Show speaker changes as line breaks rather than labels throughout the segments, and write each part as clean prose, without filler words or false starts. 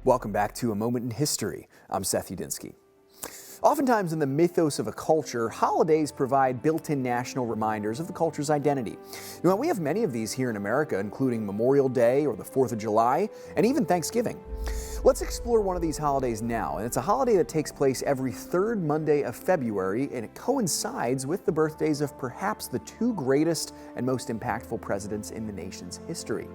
Welcome back to A Moment in History. I'm Seth Udinsky. Oftentimes in the mythos of a culture, holidays provide built-in national reminders of the culture's identity. Now, we have many of these here in America, including Memorial Day or the 4th of July, and even Thanksgiving. Let's explore one of these holidays now, and it's a holiday that takes place every third Monday of February, and it coincides with the birthdays of perhaps the two greatest and most impactful presidents in the nation's history.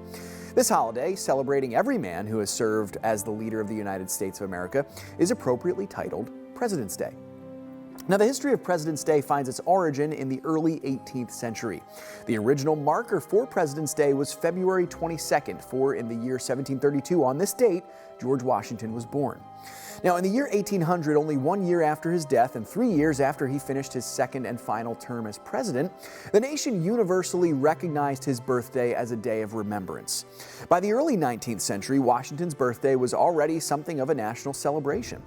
This holiday, celebrating every man who has served as the leader of the United States of America, is appropriately titled President's Day. Now, the history of President's Day finds its origin in the early 18th century. The original marker for President's Day was February 22nd, for in the year 1732, on this date, George Washington was born. Now, in the year 1800, only 1 year after his death and 3 years after he finished his second and final term as president, the nation universally recognized his birthday as a day of remembrance. By the early 19th century, Washington's birthday was already something of a national celebration.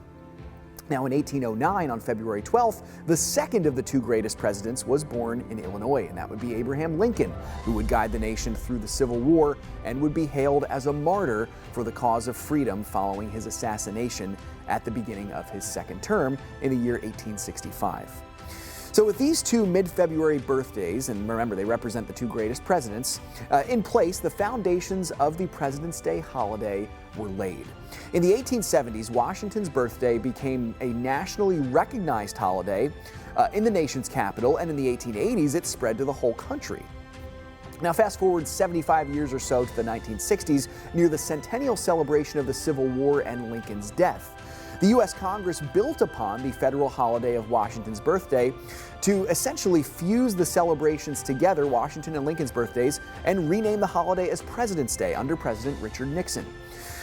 Now, in 1809, on February 12th, the second of the two greatest presidents was born in Illinois, and that would be Abraham Lincoln, who would guide the nation through the Civil War and would be hailed as a martyr for the cause of freedom following his assassination at the beginning of his second term in the year 1865. So with these two mid-February birthdays, and remember they represent the two greatest presidents, in place, the foundations of the President's Day holiday were laid. In the 1870s, Washington's birthday became a nationally recognized holiday in the nation's capital, and in the 1880s it spread to the whole country. Now, fast forward 75 years or so to the 1960s, near the centennial celebration of the Civil War and Lincoln's death. The U.S. Congress built upon the federal holiday of Washington's birthday to essentially fuse the celebrations together, Washington and Lincoln's birthdays, and rename the holiday as President's Day under President Richard Nixon.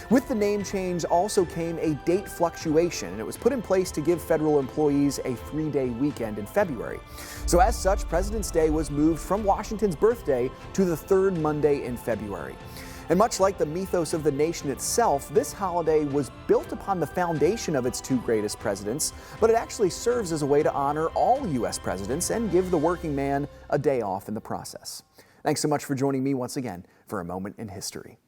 With the name change also came a date fluctuation, and it was put in place to give federal employees a 3-day weekend in February. So as such, President's Day was moved from Washington's birthday to the third Monday in February. And much like the mythos of the nation itself, this holiday was built upon the foundation of its two greatest presidents, but it actually serves as a way to honor all U.S. presidents and give the working man a day off in the process. Thanks so much for joining me once again for A Moment in History.